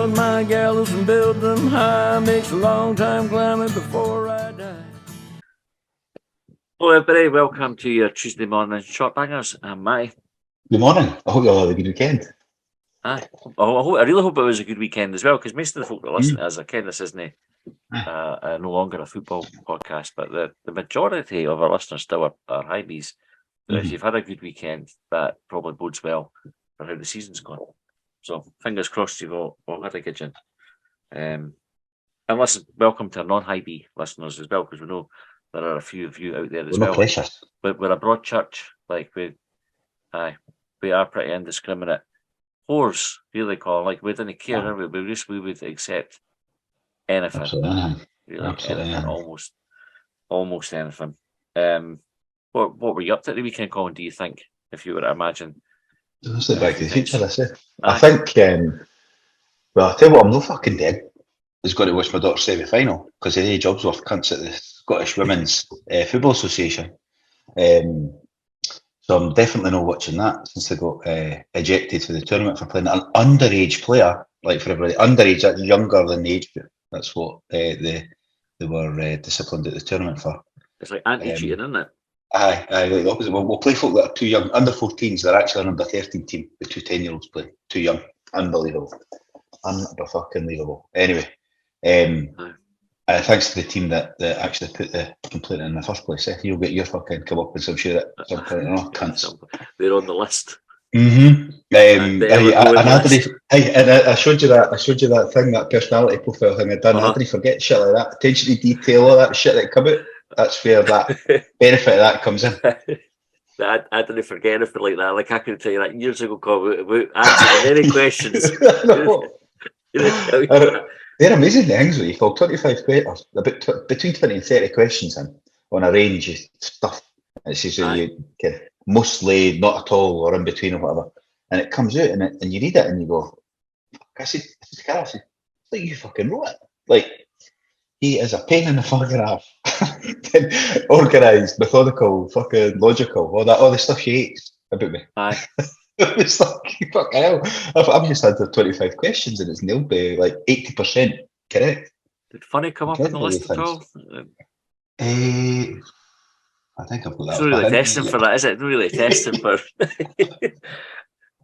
build my gallows and build them high. Makes a long time climbing before I die. Hello everybody, welcome to your Tuesday morning short bangers. I'm Matty. Good morning. I hope you all had a good weekend. Aye. I really hope it was a good weekend as well, because most of the folk that listen to us, again, this isn't no longer a football podcast, but the majority of our listeners still are high bees. So if you've had a good weekend, that probably bodes well for how the season's gone. So fingers crossed you've all had a good one. And listen, welcome to our non-high bee listeners as well, because we know there are a few of you out there as well. No precious. We're a broad church, like we are pretty indiscriminate. Whores, really, call like we didn't care. We would accept anything. Absolutely. Really, Absolutely. anything, almost anything. What were you up to the weekend, Colin? Do you think, if you were to imagine? It's the Back to the Future, this is. I think. Well, I tell you what, I'm no fucking dead. Is going to watch my daughter's semi-final because the Jobsworth cunts at the Scottish Women's Football Association. So I'm definitely not watching that since they got ejected for the tournament for playing an underage player. Like for everybody, underage, that's younger than the age group. That's what they were disciplined at the tournament for. It's like anti-cheating, isn't it? Aye, like the opposite. We'll play folk that are too young. Under 14s, they're actually an under 13 team. The two 10-year-olds play. Too young. Unbelievable. Unfucking-believable. Anyway, thanks to the team that actually put the complaint in the first place. You'll get your fucking come up and some shit at some point. Oh, cunts. They're on the list. Mm-hmm. I showed you that thing, that personality profile thing I'd done. I didn't forget shit like that. Attention to detail, all that shit that come out. That's where that benefit of that comes in. I didn't forget anything like that. Like I could tell you that years ago, about answering any questions. They're amazing things where you fill 25 questions, between 20 and 30 questions in on a range of stuff. It says you get mostly, not at all, or in between, or whatever. And it comes out and you read it and you go, I said, it's like you fucking wrote it. Like, he is a pain in the fucking ass. Organised, methodical, fucking logical, all the stuff she hates about me. Aye. It's like, fuck hell. I've just answered 25 questions and it's nailed by like 80% correct. Did funny come up on the list at all? I think I've got that. It's not really testing for that, is it? Not really testing for.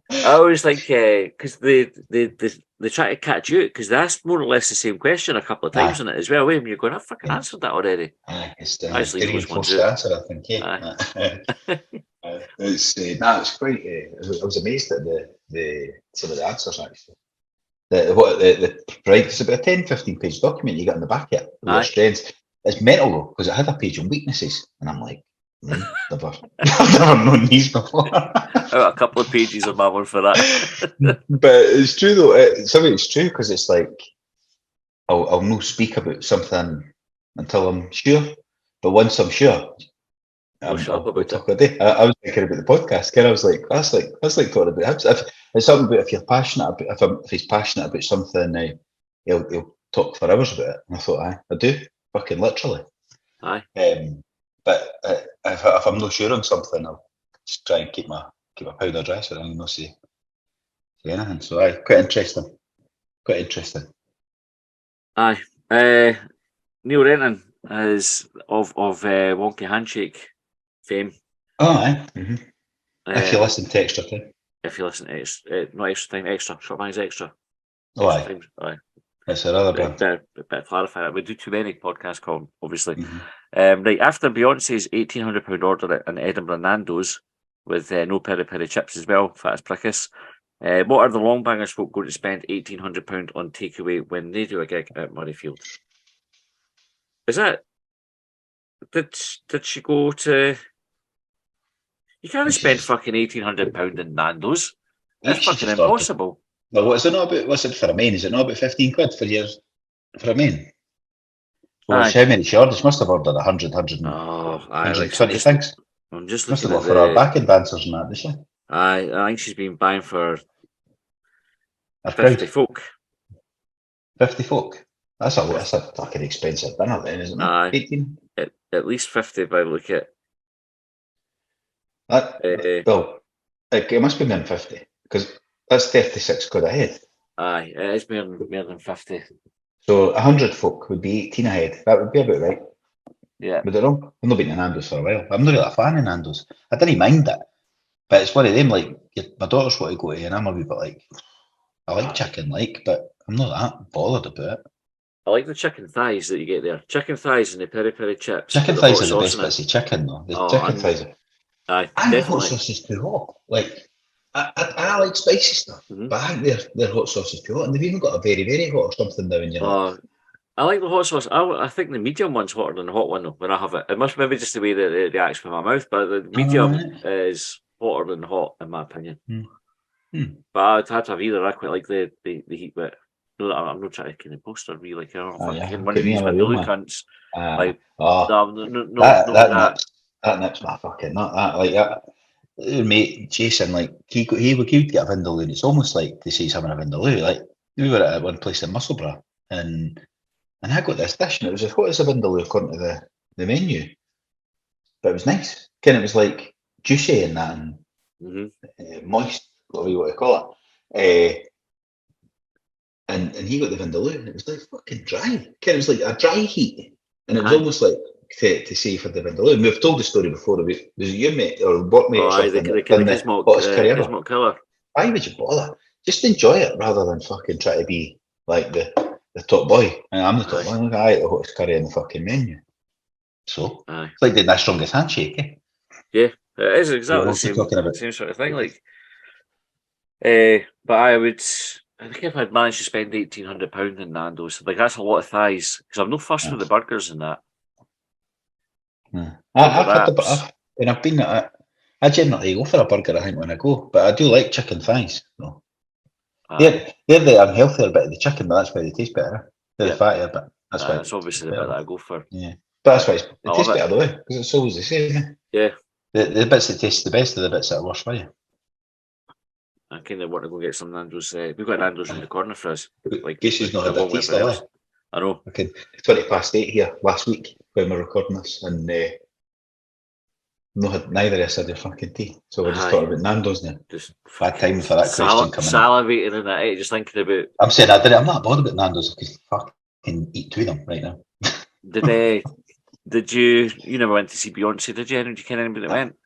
I always think because they try to catch you because they asked more or less the same question a couple of times in it as well. And you're going, I fucking answered that already. It's the reinforced answer, I think. It's quite. I was amazed at some of the answers actually. It's about a 10-15 page document you got in the back here. Your strengths. It's mental though because it had a page on weaknesses, and I'm like, I've never known these before. I got a couple of pages on my one for that. But it's true though. Some of it's true because it's like I'll not speak about something until I'm sure. But once I'm sure, I'll talk about it. I was thinking about the podcast. I was like, that's like talking about him. It's something about if you're passionate about if he's passionate about something, he'll talk for hours about it. And I thought, I do fucking literally. Aye. But if I'm not sure on something, I'll just try and keep my powder dry so I don't not say anything. So quite interesting. Aye. Neil Renton is of Wonky Handshake fame. Oh, aye. Mm-hmm. If you listen to Extra Time. If you listen to not Extra Time, Extra. Short Bangs Extra. Oh, aye. Aye. That's another band. Better clarify that. We do too many podcasts called, obviously. Mm-hmm. Right, after Beyonce's £1,800 order in Edinburgh Nando's with no peri peri chips as well, fat as prickus, what are the long bangers folk going to spend £1,800 on takeaway when they do a gig at Murrayfield? Is that... Did she go to... You can't spend fucking £1,800 in Nando's. That's fucking impossible. Well, what's it for a main? Is it not about 15 quid for a main? Well, how many she ordered? She must have ordered 120 things. I'm just must looking have got for her backing dancers and that, did she? I think she's been buying for 50 folk. 50 folk? That's a fucking expensive dinner then, isn't it? 18? At least 50 by the look at it. Well, it must be min 50 because that's 36 quid a head. Aye, it is more than 50. So 100 folk would be 18 ahead. That would be about right. Yeah. Would it wrong? I've not been to Nando's for a while. I'm not really a fan of Nando's. I didn't mind it. But it's one of them, like, my daughters want to go to, and I'm a wee bit like, I like chicken, but I'm not that bothered about it. I like the chicken thighs that you get there. Chicken thighs and the peri-peri chips. Chicken thighs are the best bits of chicken, though. The chicken thighs are... Aye, I think the definitely. hot sauce is too hot. Like, I like spicy stuff, but I think their hot sauce is too hot, and they've even got a very, very hot or something now, and you're like... I like the hot sauce. I think the medium one's hotter than the hot one, though, when I have it. It must maybe just the way that it reacts with my mouth, but the medium is hotter than hot, in my opinion. But I'd have to have either. I quite like the heat, but I'm not trying to kind of poster be like, one of these Vindaloo cunts. That nips my fucking nut. That like that. Mate Jason, like he would get a Vindaloo, and it's almost like to say he's having a Vindaloo. Like we were at one place in Musselburgh, and I got this dish, and it was as hot as a Vindaloo according to the menu, but it was nice. Kind of was like juicy and that, and moist, whatever you want to call it. And he got the Vindaloo, and it was like fucking dry. Kind of was like a dry heat, and it was almost like to say for the Vindaloo. And we've told the story before. Was it your mate or what mate? The Gizmo killer. Why would you bother? Just enjoy it rather than fucking try to be like the top boy. And I'm the top boy. Look, I ate the hottest curry in the fucking menu. So it's like the strongest handshake. Eh? Yeah, it is exactly the same sort of thing. Like, but I think if I'd managed to spend £1,800 in Nando's, like that's a lot of thighs because I'm no fussed with the burgers and that. I've been I generally go for a burger, I think, when I go, but I do like chicken thighs. So. They're the unhealthier bit of the chicken, but that's why they taste better. They're the fattier bit. That's obviously the bit that I go for. Yeah, but that's why it tastes better though, because it's always the same. Yeah. The bits that taste the best are the bits that are worse for you. I kind of want to go get some Nando's. We've got Nando's in the corner for us. Like, guess who's not had that taste of it? I know. Okay, 8:20 here last week when we're recording this, and neither of us had their fucking tea. So we're just talking about Nando's now. Just bad time for that question coming salivating in that, just thinking about... I'm saying I'm not bothered about Nando's because fucking eat two of them right now. Did you never went to see Beyonce, did you? Did you ken anybody that went?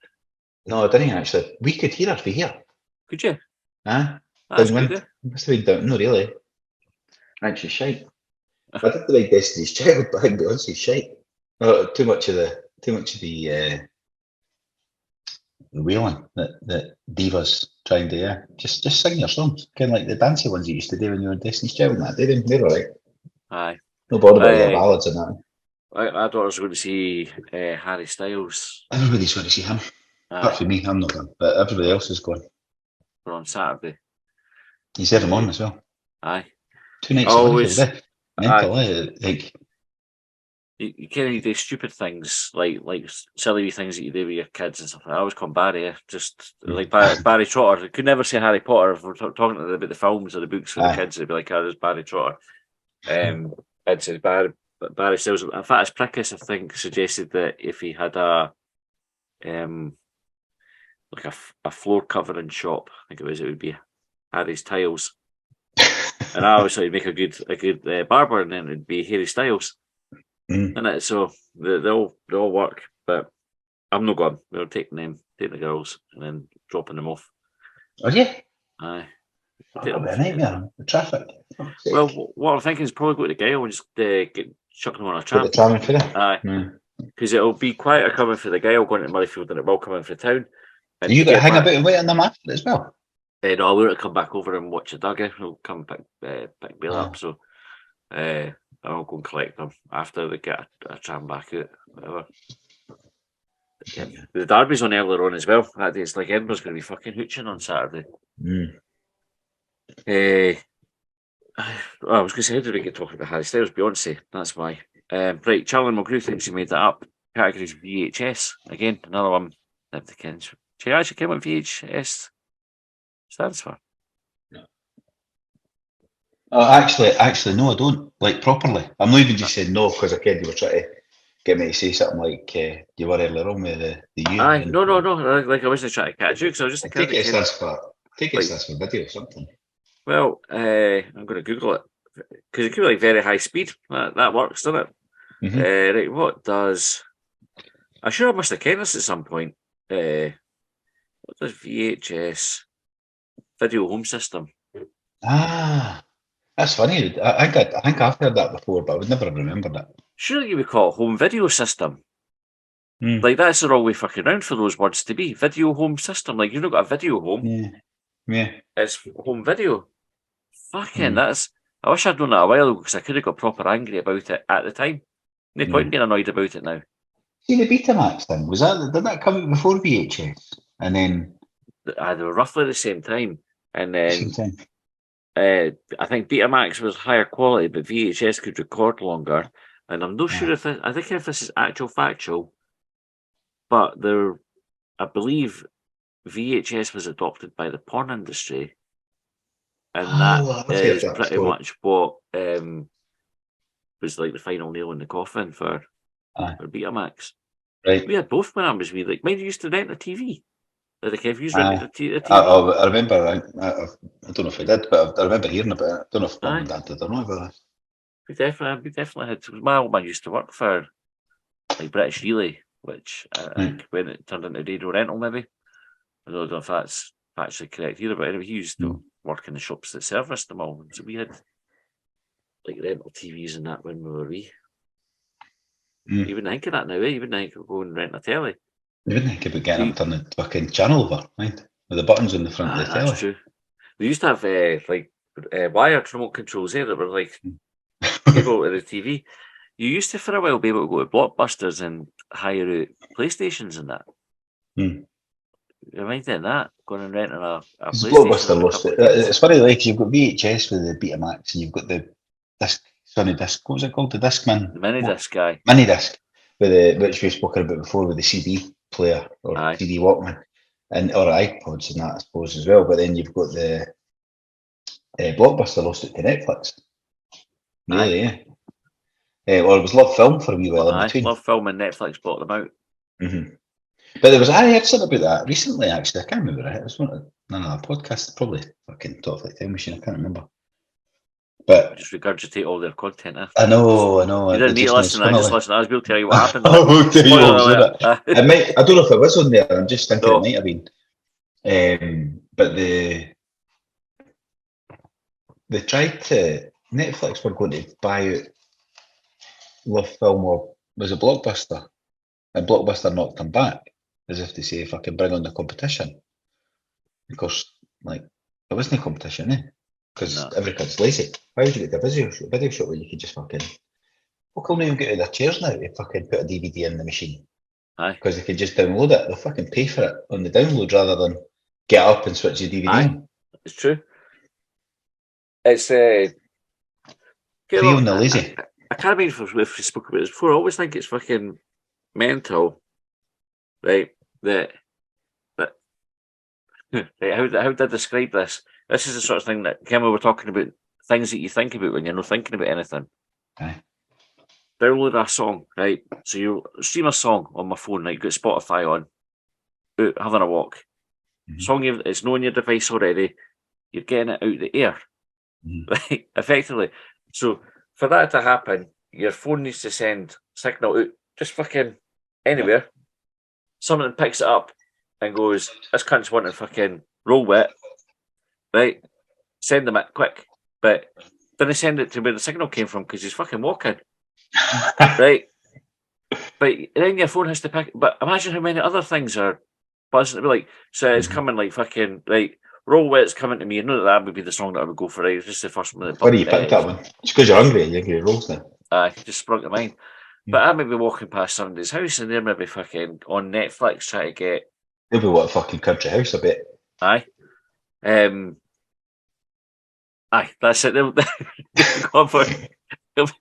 No, I didn't actually. We could hear her from here. Could you? That's good. Must have been down. No, really. Actually, shite. I did the right Destiny's Child, but I think Beyonce's shite. Too much of the wailing that divas try and do. Yeah, just sing your songs, kind of like the dancey ones you used to do when you were Destiny's Child. And that they're alright. Aye. No bother about their ballads and that. I thought I was going to see Harry Styles. Everybody's going to see him. Apart from me, I'm not going, but everybody else is going. We're on Saturday. He's had him on as well. Aye. 2 nights a week. Mental, like you can't do stupid things like silly things that you do with your kids and stuff. I always call Barry, just like Barry Trotter. I could never say Harry Potter if we're talking about the films or the books for the kids. They'd be like, "Oh, there's Barry Trotter." I'd say Barry Styles. In fact, Prickus, I think, suggested that if he had a floor covering shop, I think it would be Harry's Tiles. And I always thought he'd make a good barber, and then it'd be Harry Styles. And so they all work, but I'm not going. We're taking the girls and then dropping them off. Oh yeah. Aye. The traffic. Well, what I'm thinking is probably go to the Gale and just chuck them on a tram. Put the tram in for it. Aye. Because it'll be quieter coming for the Gale going to Murrayfield than it will coming for the town. And you got to hang about and wait on them after as well. No, I want to come back over and watch the Duggar. We'll come pick Bill up. So I'll go and collect them after they get a tram back out. Whatever. Yeah. The Derby's on earlier on as well. That day, it's like Edinburgh's going to be fucking hooching on Saturday. I was going to say, how did we get talking about Harry Styles? Beyonce, that's why. Right, Charlie Mulgrew thinks he made that up. Categories VHS. Again, another one. She actually came what VHS stands for. Oh, actually, no, I don't. Like, properly. I'm not even just saying no, because I you were trying to get me to say something like you were earlier on with the U. Aye, no. Like, I wasn't trying to catch you, because I was just thinking... It stands for video or something. Well, I'm going to Google it because it could be like very high speed. That works, doesn't it? Mm-hmm. Right, what does? I'm sure I must have kennt this at some point. What does VHS video home system? Ah, that's funny. I think I've heard that before, but I would never have remembered that. Surely you would call it home video system. Mm. Like that's the wrong way fucking round for those words to be. Video home system. Like you've not got a video home. Yeah. It's home video. Fucking that's. I wish I'd known that a while ago because I could have got proper angry about it at the time. No point being annoyed about it now. See the Betamax thing, did that come out before VHS? And then They were roughly the same time. And then same time. I think Betamax was higher quality, but VHS could record longer. And I'm not sure if I think if this is actual factual, but I believe VHS was adopted by the porn industry, and that is pretty much what was like the final nail in the coffin for Betamax. Right. We had both when I was wee. Like mine used to rent a TV. Like if you rented a TV. I remember. I don't know if I did, but I remember hearing about it. I don't know if Mum and Dad did or not about it. We definitely had. My old man used to work for like British Relay, which I think when it turned into Radio Rental, maybe. I don't know if that's actually correct either, but anyway, he used to work in the shops that serviced them all. So we had like rental TVs and that when we were wee. You wouldn't think of that now, eh? You wouldn't think of going and rent a telly. You wouldn't think about getting them to turn the fucking channel over, right? With the buttons on the front of the telly. That's true. We used to have wired remote controls there that were like cable to the TV. You used to for a while be able to go to Blockbusters and hire out PlayStations and that. Remind me of that, going and renting a PlayStation. Blockbuster lost it. It's funny, like you've got VHS with the Betamax, and you've got the disc. What was it called? The Discman. The mini disc guy. Mini disc, which we've spoken about before, with the CD player or CD Walkman, or iPods and that, I suppose as well. But then you've got the Blockbuster lost it to Netflix. Really, yeah. Or it was Love Film for a wee while in between. Love Film and Netflix bought them out. But I heard something about that recently, actually. I can't remember. It was another podcast, probably fucking Talk Like Time Machine. I can't remember. But just regurgitate all their content. I know. You didn't need to listen. I just listened. I will tell you what happened. I will tell you I don't know if it was on there. I'm just thinking it might have been. But they tried to. Netflix were going to buy out Love Film, or was it Blockbuster? And Blockbuster knocked them back, as if to say, if I can bring on the competition. Because, like, there wasn't a competition, eh? Because every kid's lazy. Why would you get the video shop where you could just fucking... What can they even get out of their chairs now to fucking put a DVD in the machine? Because they could just download it. They'll fucking pay for it on the download rather than get up and switch your DVD on. It's true. It's... Free on the lazy. I can't remember if we spoke about this before. I always think it's fucking mental, right? Right, how did I describe this? This is the sort of thing that we were talking about, things that you think about when you're not thinking about anything. Download a song, right? So you stream a song on my phone, like got Spotify on, out having a walk. Song it's not on your device already. You're getting it out the air, right? Effectively. So for that to happen, your phone needs to send signal out, just fucking anywhere. Someone picks it up and goes, "This cunt's wanting fucking roll with it." Right? Send them it quick. But then they send it to where the signal came from because he's fucking walking. Right? But then your phone has to pick. But imagine how many other things are buzzing. Like, so it's coming like fucking, like, roll with it's coming to me. I know that would be the song that I would go for. Right? It's just the first one. Why do you pick that one? It's because you're hungry and you get rolls now. Just sprung to mind. But I may be walking past somebody's house and they're maybe fucking on Netflix trying to get. Maybe what a fucking country house, I bet. That's it. They'll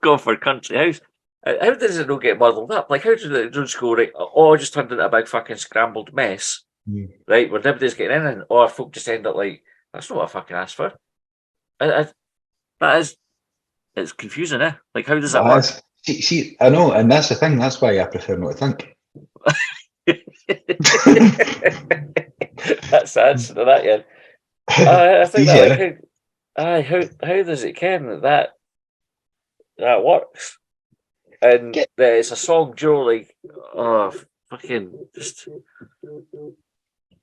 go for country house. How does it not get muddled up? Like, how does it just go, right? Oh, just turned into a big fucking scrambled mess, right? Where nobody's getting in, or folk just end up like, that's not what I fucking asked for. It's confusing, eh? Like, how does that work? See, I know, and that's the thing. That's why I prefer not to think. That's the answer to that, yeah. I think Aye, how does it ken that works? And it's a song, Joe, like, oh, fucking, just,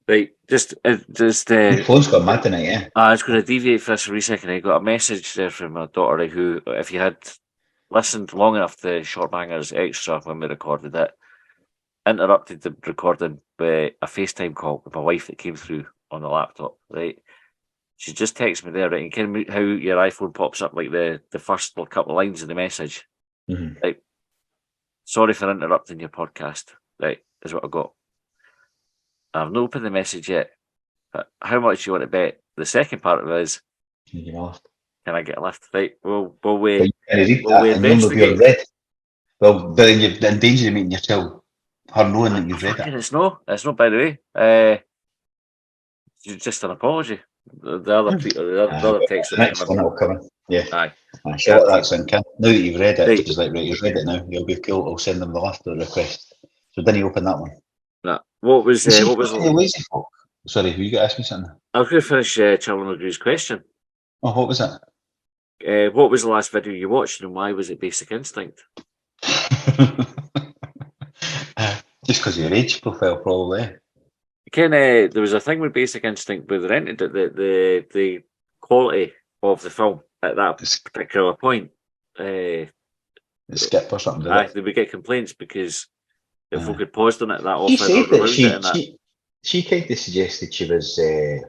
right, just. Your phone's gone mad tonight, yeah. I was going to deviate for this for a second. I got a message there from my daughter who, if you had listened long enough to Short Bangers Extra when we recorded it, interrupted the recording with a FaceTime call with my wife that came through on the laptop, right? She just texted me there, right? And can how your iPhone pops up like the first couple of lines of the message. Mm-hmm. Right. Sorry for interrupting your podcast. Right, is what I got. I've not opened the message yet. But how much you want to bet? The second part of it is, can I get a lift? Right. Will we investigate? Read. Well, but then you're in danger of making yourself her knowing that you've read it. It's not, by the way. Just an apology. The other text. The next one will come in. Yeah. Aye. Sure, that's in. Now that you've read it, it's like, right, you've read it now. You'll be cool. I'll send them the lift request. So then you open that one. Nah. What was the lazy folk? Sorry, who you got to ask me something? I was going to finish Charlie McGrew's question. Oh, what was it? What was the last video you watched and why was it Basic Instinct? Just because of your age profile, probably. There was a thing with Basic Instinct with rented it, the quality of the film at that particular point. The skip or something. They would get complaints because if folk had paused on it that often. She said that she kind of suggested she was, I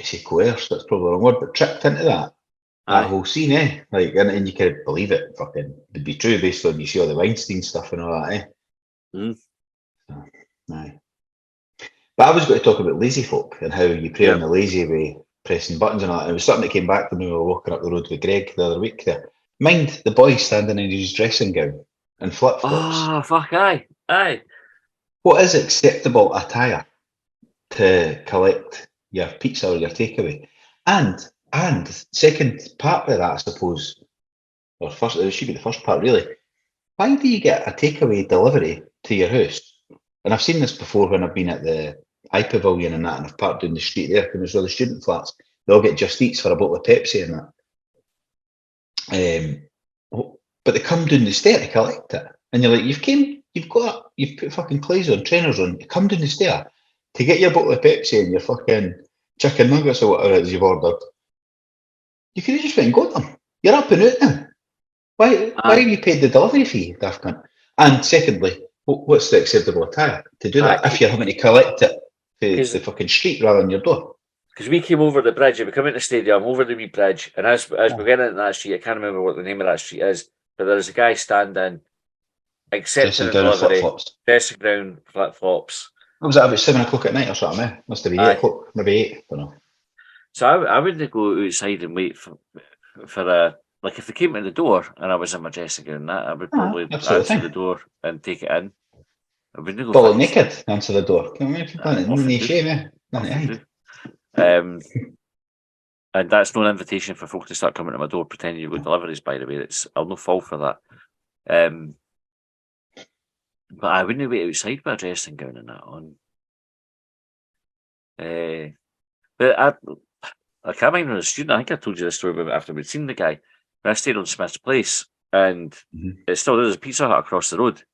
say coerced, that's probably the wrong word, but tricked into that whole scene, eh? Like, and you could believe it fucking would be true based on you see all the Weinstein stuff and all that, eh? Mm. So, aye. But I was going to talk about lazy folk and how you pray on the lazy way, pressing buttons and all that. It was something that came back when we were walking up the road with Greg the other week there. Mind the boy standing in his dressing gown and flip-flops. Oh, fuck, aye. What is acceptable attire to collect your pizza or your takeaway? And second part of that, I suppose, or first, it should be the first part really. Why do you get a takeaway delivery to your house? And I've seen this before when I've been at the High Pavilion and that, and I've parked down the street there, and there's all the student flats. They all get Just Eats for a bottle of Pepsi and that. But they come down the stair to collect it, and you're like, you've put fucking clothes on, trainers on, you come down the stair to get your bottle of Pepsi and your fucking chicken nuggets or whatever it is you've ordered. You could have just went and got them. You're up and out now. Why have you paid the delivery fee, daft cunt? And secondly, what's the acceptable attire to do that if you're having to collect it to the fucking street rather than your door? Because we came over the bridge, we come into the stadium, over the wee bridge, and as we get into that street, I can't remember what the name of that street is, but there's a guy standing, accepting a delivery, dressing down flip-flops. What was that, about 7 o'clock at night or something, eh? Must have been 8 o'clock, maybe 8, I don't know. So I wouldn't go outside and wait for like if they came to the door and I was in my dressing gown and that, I would probably answer the door and take it in. I wouldn't go naked, answer the door. Can we no shame, eh? Nothing. And that's no invitation for folk to start coming to my door pretending you've got deliveries, by the way. I'll no fall for that. But I wouldn't wait outside with a dressing gown and that on. But I can't remember as a student, I think I told you this story about after we'd seen the guy. When I stayed on Smith's Place, and there's a Pizza Hut across the road,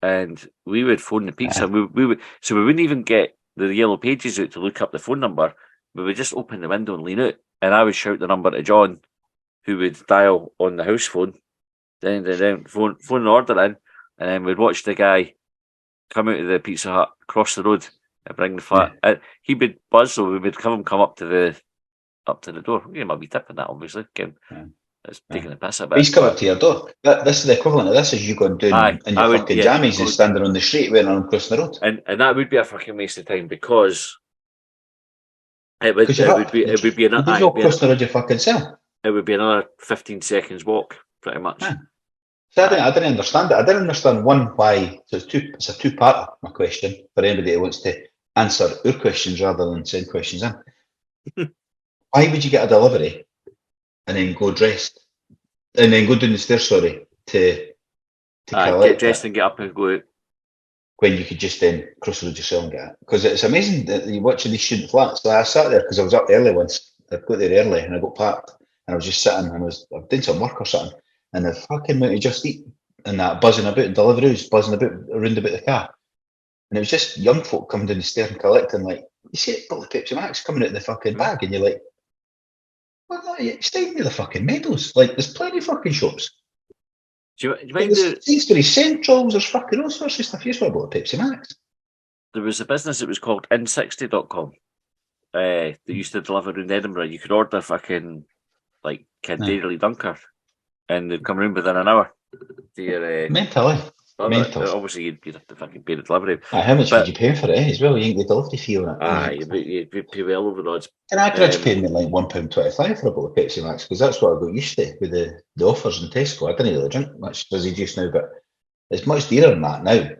and we would phone the pizza. We wouldn't even get the yellow pages out to look up the phone number. We would just open the window and lean out, and I would shout the number to John, who would dial on the house phone, then phone an order in, and then we'd watch the guy come out of the Pizza Hut, cross the road, and bring the flat. He would buzz, so we would come up to the door. You might be tipping that, obviously. Again, it's taking the piss a bit. He's come up to your door. This is the equivalent of this, is you going down in your fucking jammies and standing on the street waiting on crossing the road. And that would be a fucking waste of time because it would be another. You cross the road your fucking self. It would be another 15 seconds walk, pretty much. Yeah. So I didn't understand it. I didn't understand why. So it's a two-part my question for anybody who wants to answer our questions rather than send questions in. Why would you get a delivery and then go dressed and then go down the stairs? Sorry, to get dressed and get up and go out when you could just then cross the road yourself and get it. Because it's amazing that you're watching these student flats. So I sat there because I was up early once I got there early and I got packed, and I was just sitting, and I was doing some work or something, and the fucking amount of Just Eat and that buzzing about, and deliveries buzzing about around about the car, and it was just young folk coming down the stairs and collecting, like, you see it, bottle of Pepsi Max coming out of the fucking bag, and you're like, well, no, you stay near the fucking Meadows. Like, there's plenty of fucking shops. Do you mind Sainsbury's Centrals, there's fucking all sorts of stuff. You just want a bottle of Pepsi Max. There was a business that was called in60.com. They used to deliver in Edinburgh. You could order fucking like Dairy Dunker, and they'd come around within an hour. Mentally. Obviously, you'd have to fucking pay the delivery. How much would you pay for it as well? You ain't the delivery fee on it. You'd pay well over the odds. And I grudge paying me like £1.25 for a bottle of Pepsi Max, because that's what I got used to with the offers in Tesco. I didn't really drink much as he just now, but it's much dearer than that now,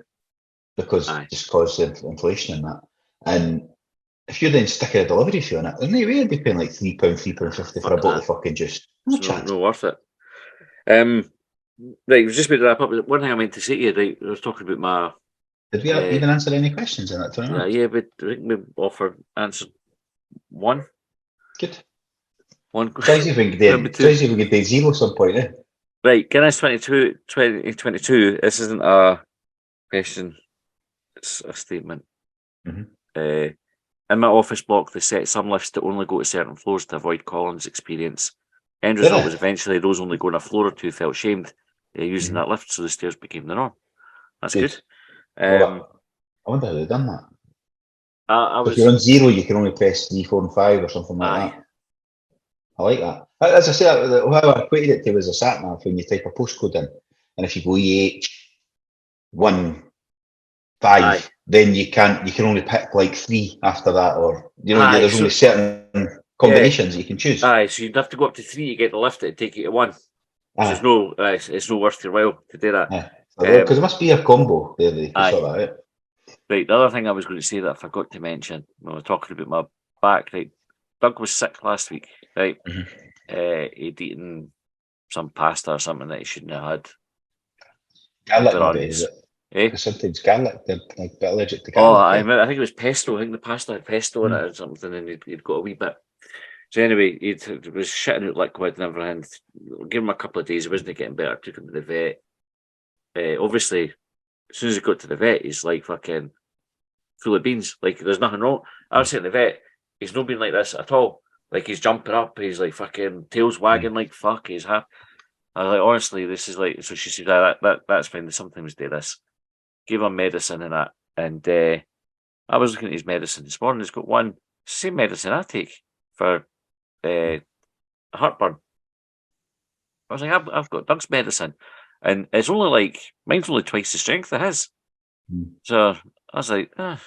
because of inflation and that. And if you're then sticking a delivery fee on it, then maybe you'd be paying like £3, £3.50 for a bottle of fucking juice. No worth it. Right, we've just been to wrap up. One thing I meant to say to you, right, I was talking about my... Did we even answer any questions in that tournament? Yeah, but I think we answered one. Good. One. Try see if we can do zero some point, eh? Right, Guinness 2022. This isn't a question, it's a statement. Mm-hmm. In my office block, they set some lifts to only go to certain floors to avoid Colin's experience. End result was eventually those only going a floor or two felt shamed using that lift, so the stairs became the norm. That's good. I wonder how they've done that. If you're on zero, you can only press 3, 4, and 5 or something like that. I like that. As I say, how I equated it to was a sat nav when you type a postcode in, and if you go EH15, then you can only pick like 3 after that, or there's only certain combinations that you can choose. So you'd have to go up to 3 to get the lift to take you to 1. So it's no worth your while to do that. Because there must be a combo there that can sort that out. Right, the other thing I was going to say that I forgot to mention when we were talking about my back, right? Doug was sick last week, right? Mm-hmm. He'd eaten some pasta or something that he shouldn't have had. Garlic, is it? Because sometimes garlic, they're like a bit allergic to garlic. I think it was pesto. I think the pasta had pesto in it or something, and he'd got a wee bit. So anyway, he was shitting out liquid and everything. Give him a couple of days, he wasn't getting better. Took him to the vet. Obviously, as soon as he got to the vet, he's like fucking full of beans. Like, there's nothing wrong. I was saying to the vet, he's not been like this at all. Like, he's jumping up, he's like fucking tails wagging like fuck. He's happy. I was like, honestly, this is like. So she said, that's fine. They sometimes do this. Gave him medicine and that. And I was looking at his medicine this morning. He's got one same medicine I take for heartburn. I was like, I've got Doug's medicine, and it's only like mine's only twice the strength of his. So I was like, I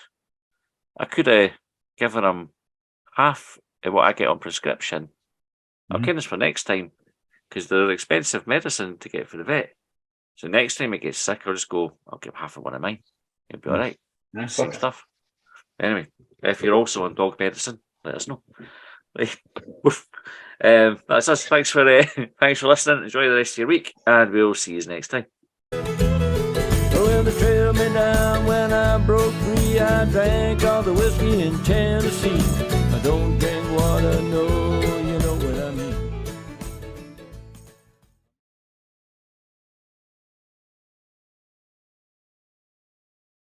could have given him half of what I get on prescription. I'll get this for next time, because they're expensive medicine to get for the vet. So next time he gets sick, I'll just go, I'll give half of one of mine. It'll be all right. Same stuff. Anyway, if you're also on dog medicine, let us know. That's us. Thanks for listening. Enjoy the rest of your week, and we'll see you next time. Well, they trailed me down when I broke free. I drank all the whiskey in Tennessee. I don't drink water, no.